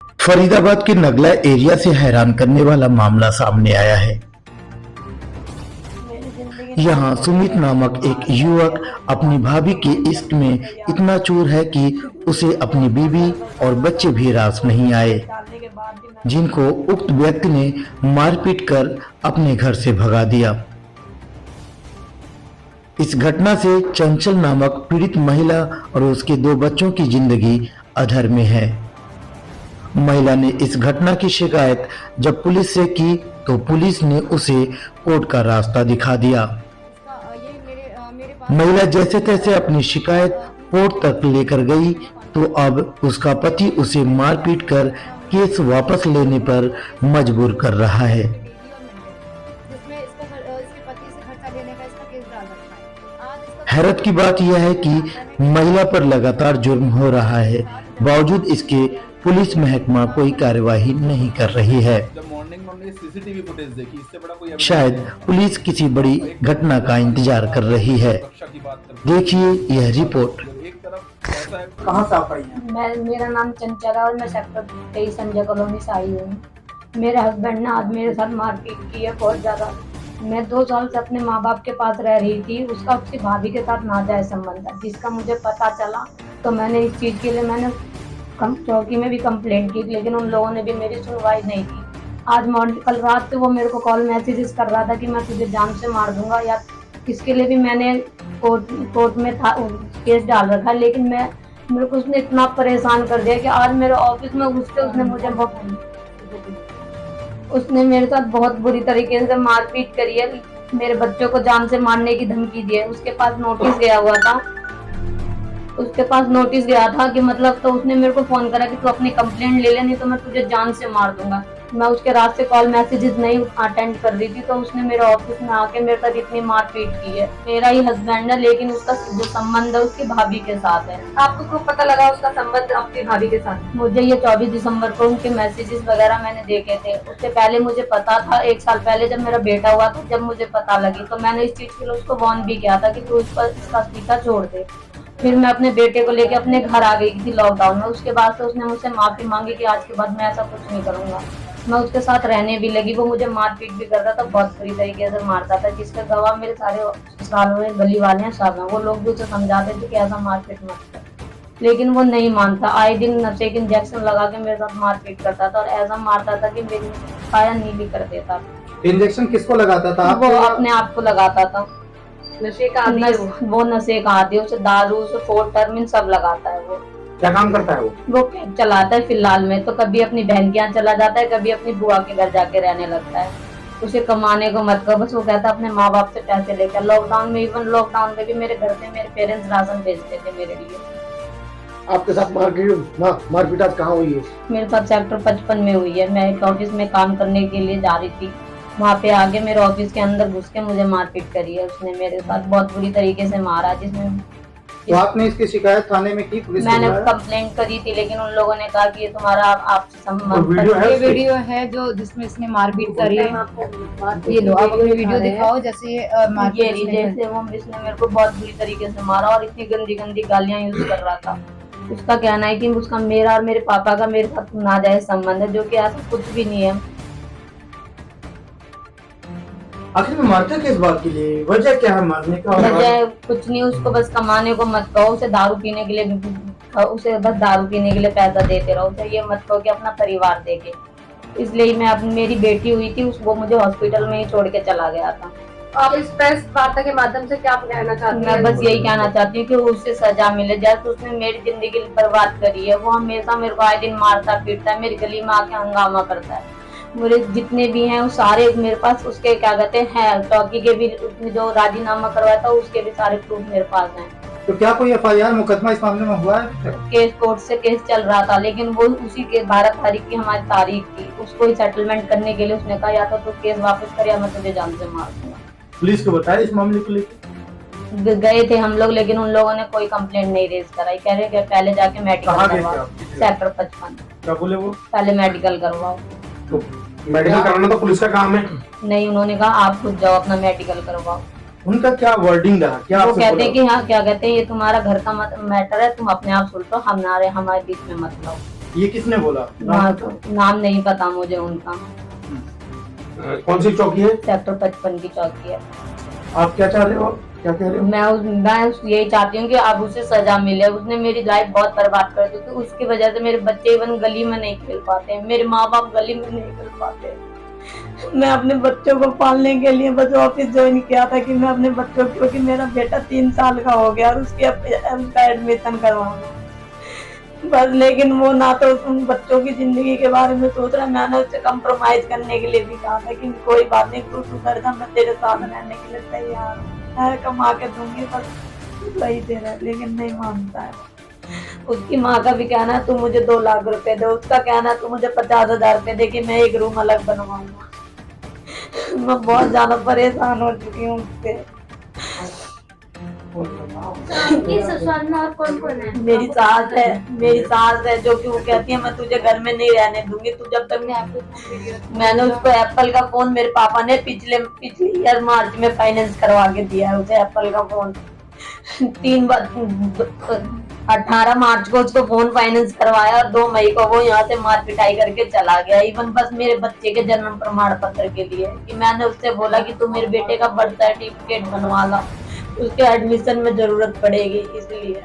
फरीदाबाद के नगला एरिया से हैरान करने वाला मामला सामने आया है। यहाँ सुमित नामक एक युवक अपनी भाभी के इश्क में इतना चूर है कि उसे अपनी बीवी और बच्चे भी रास नहीं आए, जिनको उक्त व्यक्ति ने मारपीट कर अपने घर से भगा दिया। इस घटना से चंचल नामक पीड़ित महिला और उसके 2 बच्चों की जिंदगी अधर में है। महिला ने इस घटना की शिकायत जब पुलिस से की तो पुलिस ने उसे कोर्ट का रास्ता दिखा दिया। महिला जैसे तैसे अपनी शिकायत कोर्ट तक लेकर गई तो अब उसका पति उसे मारपीट कर केस वापस लेने पर मजबूर कर रहा है। हैरत की बात यह है कि महिला पर लगातार जुर्म हो रहा है, बावजूद इसके पुलिस महकमा कोई कार्यवाही नहीं कर रही है। सीसीटीवी फुटेज देखी, इससे बड़ा कोई शायद पुलिस किसी बड़ी घटना का इंतजार कर रही है। देखिए यह रिपोर्ट। कहाँ से आप आई हैं? मेरा नाम चंचल है और मैं सेक्टर 23 संजय कॉलोनी से आई हूँ। मेरे हस्बैंड ने आज मेरे साथ मारपीट की है बहुत ज़्यादा। मैं 2 साल से अपने माँ बाप के पास रह रही थी। उसका उसकी भाभी के साथ नाजायज संबंध है, जिसका मुझे पता चला तो मैंने इस चीज़ के लिए मैंने चौकी में भी कंप्लेंट की, लेकिन उन लोगों ने भी मेरी सुनवाई नहीं की। आज मॉर्निंग कल रात से वो मेरे को कॉल मैसेजेस कर रहा था कि मैं तुझे जान से मार दूंगा, या इसके लिए भी मैंने कोर्ट में था केस डाल रखा, लेकिन मेरे को उसने इतना परेशान कर दिया कि आज मेरे ऑफिस में घुस के उसने मेरे साथ बहुत बुरी तरीके से मारपीट करी है। मेरे बच्चों को जान से मारने की धमकी दी है। उसके पास नोटिस गया था कि मतलब, तो उसने मेरे को फोन करा कि तू अपनी कंप्लेंट ले ले, नहीं तो मैं तुझे जान से मार दूंगा। मैं उसके रात से कॉल मैसेजेस नहीं अटेंड कर रही थी, तो उसने मेरे ऑफिस में आके मेरे साथ इतनी मारपीट की है। मेरा ही हस्बैंड है, लेकिन उसका जो संबंध है उसकी भाभी के साथ है। आपको क्यों पता लगा उसका संबंध आपकी भाभी के साथ? मुझे ये 24 दिसंबर को उनके मैसेजेस वगैरह मैंने देखे थे। उससे पहले मुझे पता था, 1 साल पहले जब मेरा बेटा हुआ था, जब मुझे पता लगी तो मैंने इस चीज के लिए उसको वार्न भी किया था कि तू इसका पीछा छोड़ दे। फिर मैं अपने बेटे को लेके अपने घर आ गई थी लॉकडाउन में। उसके बाद से उसने मुझसे माफी मांगी कि आज के बाद मैं ऐसा कुछ नहीं करूंगा। मैं उसके साथ रहने भी लगी। वो मुझे मारपीट भी करता था, बहुत बुरी तरीके से मारता था, जिसके गवाह मेरे सारे सालों में गली वाले हैं, सब हैं। वो लोग भी उसे समझाते थे कि ऐसा मारपीट मत कर, लेकिन वो नहीं मानता। आए दिन नशे के इंजेक्शन लगा के मेरे साथ मारपीट करता था और ऐसा मारता था कि मेरी काया नीली कर देता। इंजेक्शन किसको लगाता था? वो अपने आप को लगाता था। नशे का आदी है वो नशे का आदी, उसे दारू, उसे 4 टर्मिन सब लगाता है। वो क्या काम करता है? वो कैब चलाता है फिलहाल में, तो कभी अपनी बहन के यहाँ चला जाता है, कभी अपनी बुआ के घर जाके रहने लगता है। उसे कमाने को मत कर, बस वो कहता है अपने माँ बाप से पैसे लेकर। लॉकडाउन में भी मेरे घर से मेरे पेरेंट्स राशन भेजते थे मेरे लिए। आपके साथ मारपीट आज कहाँ हुई है? मेरे साथ सेक्टर 55 में हुई है। मैं एक ऑफिस में काम करने के लिए जा रही थी, वहाँ पे आगे मेरे ऑफिस के अंदर घुस के मुझे मारपीट करी है। उसने मेरे साथ बहुत बुरी तरीके से मारा, जिसमें तो आपने इसकी शिकायत थाने में की? पुलिस मैंने कंप्लेंट करी थी, लेकिन उन लोगों ने कहा कि ये तुम्हारा आपसे संबंध। ये वीडियो है जो जिसमें इसने मारपीट करी है। ये लो, आप अपनी वीडियो दिखाओ। जैसे ये जैसे वो इसने मेरे को बहुत बुरी तरीके से मारा और इतनी गंदी गंदी गालियां यूज कर रहा था। उसका कहना है कि उसका मेरा और मेरे पापा का मेरे साथ नाजायज संबंध है, जो कि ऐसा कुछ भी नहीं है। आखिर में मारते किस बात के लिए? वजह क्या है मारने का? वजह कुछ नहीं, उसको बस कमाने को मत कहो, उसे दारू पीने के लिए पैसा देते रहो। उसे ये मत कहो कि अपना परिवार देखे। इसलिए मैं मेरी बेटी हुई थी, वो मुझे हॉस्पिटल में ही छोड़ के चला गया था। आप इस प्रेस वार्ता के माध्यम से क्या कहना चाहती हैं? मैं बस यही कहना चाहती हूँ कि उसे सजा मिले। जैसे उसने मेरी जिंदगी बर्बाद करी है, वो हमेशा मेरे को आए दिन मारता पीटता है, मेरी गली में आके हंगामा करता है। मेरे जितने भी हैं वो सारे मेरे पास उसके क्या कहते हैं, चौकी के भी जो राजीनामा करवाया था उसके भी सारे प्रूफ मेरे पास हैं। तो क्या कोई FIR मुकदमा इस मामले में हुआ है? केस कोर्ट से केस चल रहा था, लेकिन वो उसी के 12 तारीख की हमारी तारीख थी। उसको ही सेटलमेंट करने के लिए उसने कहा या तो केस वापस कर या मैं तुझे जान से मार दूंगा। पुलिस को बताया इस मामले को लेकर? गए थे हम लोग, लेकिन उन लोगों ने कोई कंप्लेंट नहीं रेज कराई। कह रहे पहले जाके मेडिकल करवाओ। सेक्टर 55। क्या बोले वो? पहले मेडिकल करवाओ। तो मेडिकल कराना तो पुलिस का काम है। नहीं, उन्होंने कहा आप खुद जाओ अपना मेडिकल करवाओ। उनका क्या वर्डिंग रहा? क्या वो कहते हैं कि हाँ, क्या कहते हैं, ये तुम्हारा घर का मैटर है, तुम अपने आप सुलझो, हमारे बीच में मत लाओ। ये किसने बोला? नाम नहीं पता मुझे उनका। कौन सी चौकी है? सेक्टर 55 की चौकी है। आप क्या चाह रहे हो? क्या कह रहे हो? मैं यही चाहती हूँ कि अब उसे सजा मिले। उसने मेरी लाइफ बहुत बर्बाद कर दी, तो उसकी वजह से मेरे बच्चे इवन गली में नहीं खेल पाते, मेरे माँ बाप गली में नहीं खेल पाते। मैं अपने बच्चों को पालने के लिए बस ऑफिस ज्वाइन किया था कि मैं अपने बच्चों, क्योंकि मेरा बेटा 3 साल का हो गया और उसका एडमिशन करवाना बस। लेकिन वो ना तो उन बच्चों की जिंदगी के बारे में सोच रहा। मैंने उससे कंप्रोमाइज करने के लिए भी कहा था कि कोई बात नहीं, तू सुधर जा, मैं तेरे साथ रहने के लिए तैयार हूँ, मैं कमा के दूंगी, बस वही तेरा। लेकिन नहीं मानता है। उसकी माँ का भी कहना है तू मुझे 2 लाख रुपए दे, उसका कहना है तू मुझे 50,000 रुपए दे कि मैं एक रूम अलग बनवाऊंगा। मैं बहुत ज्यादा परेशान हो चुकी हूँ उससे। आपके ससुराल में और कौन कौन है? मेरी सास है जो कि वो कहती है मैं तुझे घर में नहीं रहने दूंगी, तू जब तक नहीं। मैंने उसको एप्पल का फोन, मेरे पापा ने पिछले ईयर मार्च में फाइनेंस करवा के दिया है उसे एप्पल का फोन। 18 मार्च को उसको फोन फाइनेंस करवाया और 2 मई को वो यहाँ से मार पिटाई करके चला गया। इवन बस मेरे बच्चे के जन्म प्रमाण पत्र के लिए कि मैंने उससे बोला कि तू मेरे बेटे का बर्थ सर्टिफिकेट बनवा ला, उसके एडमिशन में जरूरत पड़ेगी इसलिए।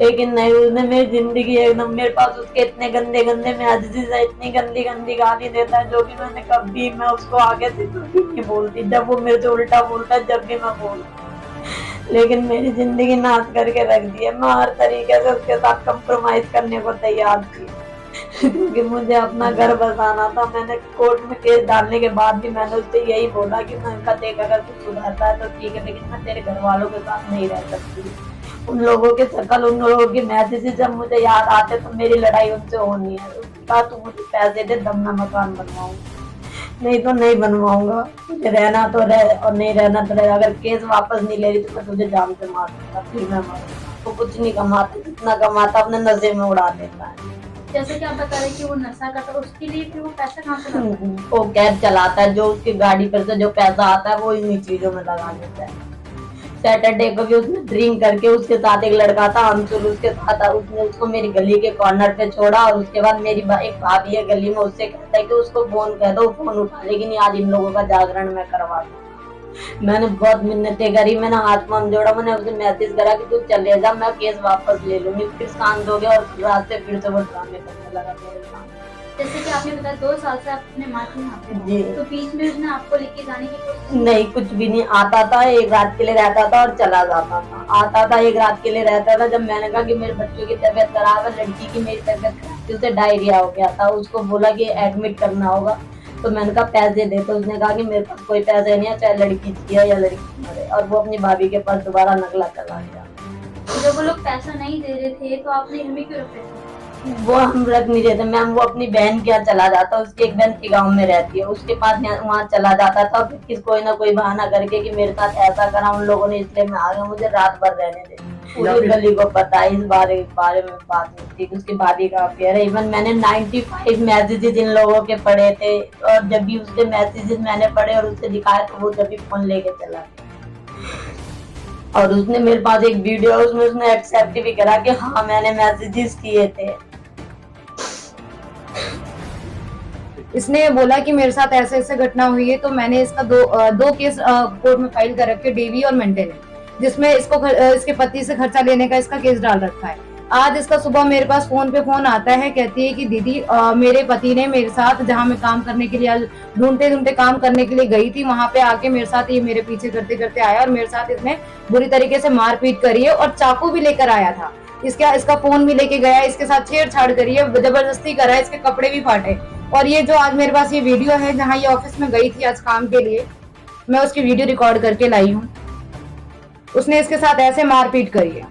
लेकिन नहीं, उसने मेरी जिंदगी एकदम, मेरे पास उसके इतने गंदे मैसेजेस है, इतनी गंदी गाली देता है जो कि मैंने कभी मैं उसको आगे से कुछ भी नहीं बोलती। जब वो मेरे से उल्टा बोलता है जब भी मैं बोलती, लेकिन मेरी जिंदगी नाश करके रख दी है। मैं हर तरीके से उसके साथ कंप्रोमाइज करने को तैयार थी क्योंकि मुझे अपना घर बसाना था। मैंने कोर्ट में केस डालने के बाद भी मैंने उससे यही बोला कि मैं इनका देख अगर कुछ सुधरता है तो ठीक है, लेकिन मैं तेरे घर वालों के साथ नहीं रह सकती। उन लोगों के शक्ल, उन लोगों के मैसेजेस जब मुझे याद आते तो मेरी लड़ाई उनसे होनी है। उसने कहा तू मुझे पैसे दे तब मैं मकान बनवाऊंगा, नहीं तो नहीं बनवाऊंगा। तुझे रहना तो रह और नहीं रहना तो रह। अगर केस वापस नहीं ले रही तो मैं तुझे जान से मार दूंगा, फिर मैं मारूंगा। वो कुछ नहीं कमाता, जितना कमाता अपने नशे में उड़ा देता है। जैसे कि आप बता रहे कि वो नशा करता है, उसके लिए फिर वो पैसा कहाँ से लाता है? वो कैब चलाता है, जो उसकी गाड़ी पर से जो पैसा आता है वो इन्हीं चीजों में लगा देता है। सैटरडे को भी उसने ड्रिंक करके, उसके साथ एक लड़का था अंशुल, उसके साथ उसने उसको मेरी गली के कॉर्नर पे छोड़ा और उसके बाद मेरी एक भाभी है गली में, उससे कहता है कि उसको फोन कह दो, फोन उठा, लेकिन आज इन लोगों का जागरण मैं करवा दूं। मैंने बहुत मिन्नतें करी, मैंने हाथ पांव जोड़ा, मैंने उसे मैसेज करा कि तू चले जा, मैं केस वापस ले लूंगी। फिर शांत हो गया और रात से फिर से वो ड्रामे करने लगा मेरे सामने। जैसे कि आपने बताया 2 साल से आप अपने माँ के यहाँ पे जी। तो बीच में उसने आपको लेके जाने की कोशिश? नहीं, कुछ भी नहीं। आता था, एक रात के लिए रहता था और चला जाता था। आता था, एक रात के लिए रहता था। जब मैंने कहा कि मेरे बच्चों की तबीयत खराब है, लड़की की मेरी तबीयत खराब थी, उसे डायरिया हो गया था, उसको बोला कि एडमिट करना होगा, तो मैंने कहा पैसे दे, तो उसने कहा कि मेरे पास कोई पैसे नहीं है, चाहे लड़की जिए या लड़की मरे, और वो अपनी भाभी के पास दोबारा नकला चला गया। जब वो लोग पैसा नहीं दे रहे थे तो आपने घर में क्यों रखे थे? वो हम रख नहीं रहे थे मैम, वो अपनी बहन के यहाँ चला जाता, उसकी एक बहन की गाँव में रहती है, उसके पास वहाँ चला जाता था। फिर किस कोई ना कोई बहाना करके कि मेरे साथ ऐसा करा उन लोगों ने, इसलिए मैं आ गया, मुझे रात भर रहने दे। पूरी गली को पता है इस बारे में बात नहीं थी, उसकी भाभी का अफेयर है। इवन मैंने 95 मैसेजेस इन लोगों के पढ़े थे, और जब भी उसके मैसेजेस मैंने पढ़े और उससे दिखाए तो वो जब भी फोन लेके चला गया। और उसने मेरे पास एक वीडियो, उसमें उसने एक्सेप्ट भी करा कि हाँ मैंने मैसेजेस किए थे। इसने बोला कि मेरे साथ ऐसे ऐसे घटना हुई है, तो मैंने इसका दो केस कोर्ट में फाइल कर रखे, डेवी और मेंटेनेंस, जिसमें इसको इसके पति से खर्चा लेने का इसका केस डाल रखा है। आज इसका सुबह मेरे पास फोन पे फोन आता है, कहती है कि दीदी मेरे पति ने मेरे साथ, जहाँ मैं काम करने के लिए ढूंढते ढूंढते काम करने के लिए गई थी, वहां पे आके मेरे साथ ये मेरे पीछे करते करते आया और मेरे साथ इसने बुरी तरीके से मारपीट करी है और चाकू भी लेकर आया था। इसका फोन भी लेके गया, इसके साथ छेड़छाड़ करी है, जबरदस्ती करा है, इसके कपड़े भी फाटे। और ये जो आज मेरे पास ये वीडियो है, जहाँ ये ऑफिस में गई थी आज काम के लिए, मैं उसकी वीडियो रिकॉर्ड करके लाई हूँ। उसने इसके साथ ऐसे मारपीट करी है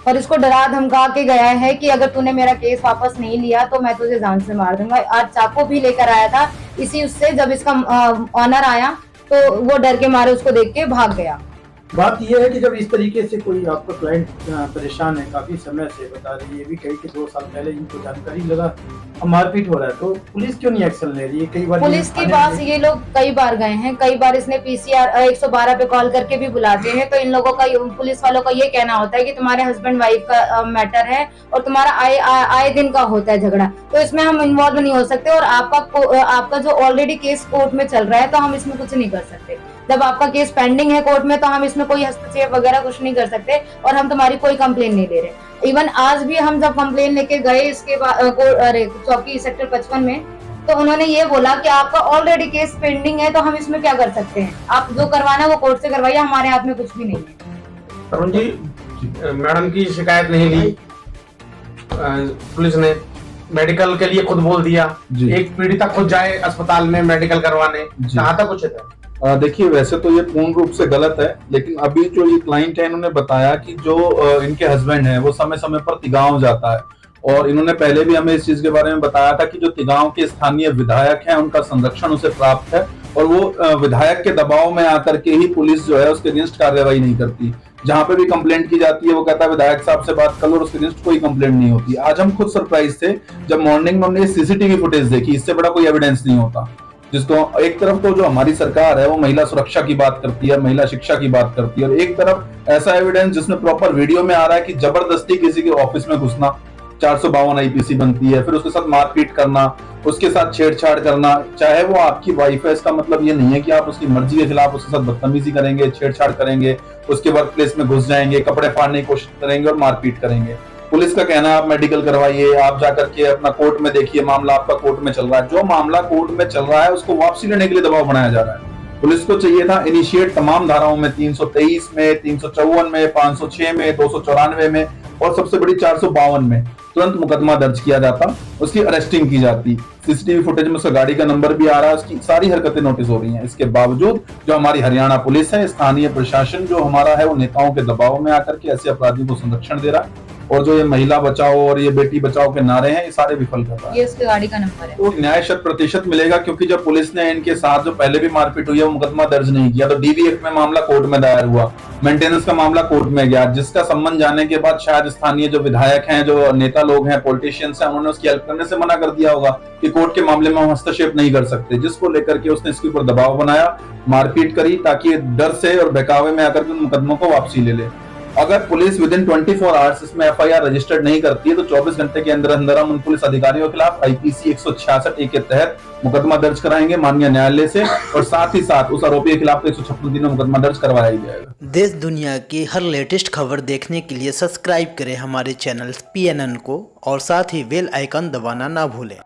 और इसको डरा धमका के गया है कि अगर तूने मेरा केस वापस नहीं लिया तो मैं तुझे जान से मार दूंगा। आज चाकू भी लेकर आया था इसी उससे, जब इसका ऑनर आया तो वो डर के मारे उसको देख के भाग गया। बात यह है कि जब इस तरीके से कोई आपका क्लाइंट परेशान है, काफी समय से बता रही है, ये भी कही कि 2 साल पहले इनको जानकारी लगा अब मारपीट हो रहा है, तो पुलिस क्यों नहीं एक्शन ले रही है? कई बार पुलिस के पास ये लोग कई बार गए हैं, कई बार इसने पीसीआर 112 पे कॉल करके भी बुलाते हैं, तो इन लोगों का पुलिस वालों का ये कहना होता है कि तुम्हारे हस्बैंड वाइफ का मैटर है और तुम्हारा आए दिन का होता है झगड़ा, तो इसमें हम इन्वॉल्व नहीं हो सकते और आपका जो ऑलरेडी केस कोर्ट में चल रहा है तो हम इसमें कुछ नहीं कर सकते। जब आपका केस पेंडिंग है कोर्ट में तो हम इसमें कोई हस्तक्षेप वगैरह कुछ नहीं कर सकते और हम तुम्हारी कोई कंप्लेन नहीं ले रहे। इवन आज भी हम जब कंप्लेन लेके गए इसके चौकी सेक्टर 55 में, तो उन्होंने ये बोला कि आपका ऑलरेडी केस पेंडिंग है तो हम इसमें क्या कर सकते हैं, आप जो करवाना वो कोर्ट से करवाइए, हमारे हाथ में कुछ भी नहीं है। तरुण जी, मैडम की शिकायत नहीं ली पुलिस ने, मेडिकल के लिए खुद बोल दिया, एक पीड़िता खुद जाए अस्पताल में मेडिकल करवाने, कहाँ तक उचित है? देखिए, वैसे तो ये पूर्ण रूप से गलत है, लेकिन अभी जो ये क्लाइंट है इन्होंने बताया कि जो इनके हस्बैंड है वो समय समय पर तिगांव जाता है और इन्होंने पहले भी हमें इस चीज के बारे में बताया था कि जो तिगांव के स्थानीय विधायक हैं उनका संरक्षण उसे प्राप्त है और वो विधायक के दबाव में आकर के ही पुलिस जो है उसके अगेंस्ट कार्रवाई नहीं करती। जहां पे भी कंप्लेंट की जाती है वो कहता है विधायक साहब से बात कर लो और उसके अगेंस्ट कोई कंप्लेंट नहीं होती। आज हम खुद सरप्राइज थे जब मॉर्निंग में हमने सीसीटीवी फुटेज देखी, इससे बड़ा कोई एविडेंस नहीं होता। जिसको एक तरफ तो जो हमारी सरकार है वो महिला सुरक्षा की बात करती है, महिला शिक्षा की बात करती है, और एक तरफ ऐसा एविडेंस जिसमें प्रॉपर वीडियो में आ रहा है कि जबरदस्ती किसी के ऑफिस में घुसना, 452 आईपीसी बनती है, फिर उसके साथ मारपीट करना, उसके साथ छेड़छाड़ करना, चाहे वो आपकी वाइफ है। इसका मतलब ये नहीं है कि आप उसकी मर्जी के खिलाफ उसके साथ बदतमीजी करेंगे, छेड़छाड़ करेंगे, उसके वर्क प्लेस में घुस जाएंगे, कपड़े फाड़ने की कोशिश करेंगे और मारपीट करेंगे। पुलिस का कहना है आप मेडिकल करवाइए, आप जाकर के अपना कोर्ट में देखिए, मामला आपका कोर्ट में चल रहा है। जो मामला कोर्ट में चल रहा है उसको वापसी लेने के लिए दबाव बनाया जा रहा है। पुलिस को चाहिए था इनिशिएट तमाम धाराओं में, 323 में, 354 में, 506 में, 294 में और सबसे बड़ी 452 में तुरंत मुकदमा दर्ज किया जाता, उसकी अरेस्टिंग की जाती। सीसीटीवी फुटेज में उसका गाड़ी का नंबर भी आ रहा है, उसकी सारी हरकतें नोटिस हो रही हैं। इसके बावजूद जो हमारी हरियाणा पुलिस है, स्थानीय प्रशासन जो हमारा है, वो नेताओं के दबाव में आकर के ऐसे अपराधियों को संरक्षण दे रहा है और जो ये महिला बचाओ और ये बेटी बचाओ के नारे हैं ये सारे विफल कर रहा है। ये उसके गाड़ी का नंबर है। तो न्याय 100% मिलेगा, क्योंकि जब पुलिस ने इनके साथ जो पहले भी मारपीट हुई है वो मुकदमा दर्ज नहीं किया, तो डीवीएफ में मामला कोर्ट में दायर हुआ, मेंटेनेंस का मामला कोर्ट में गया, जिसका संबंध जाने के बाद शायद स्थानीय जो विधायक हैं, जो नेता लोग हैं, पॉलिटिशियंस हैं, उन्होंने उसकी हेल्प करने से मना कर दिया होगा कि कोर्ट के मामले में हम हस्तक्षेप नहीं कर सकते, जिसको लेकर के उसने इसके ऊपर दबाव बनाया, मारपीट करी ताकि डर से और बहकावे में आकर के उन मुकदमों को वापसी ले ले। अगर पुलिस विद इन 24 आवर्स इसमें एफआईआर रजिस्टर्ड नहीं करती है तो 24 घंटे के अंदर अंदर हम उन पुलिस अधिकारियों के खिलाफ आईपीसी 166 के तहत मुकदमा दर्ज कराएंगे माननीय न्यायालय से, और साथ ही साथ उस आरोपी के खिलाफ 156 दिन में मुकदमा दर्ज करवाया ही जाएगा। देश दुनिया की हर लेटेस्ट खबर देखने के लिए सब्सक्राइब करें हमारे चैनल PNN को और साथ ही बेल आइकन दबाना ना भूलें।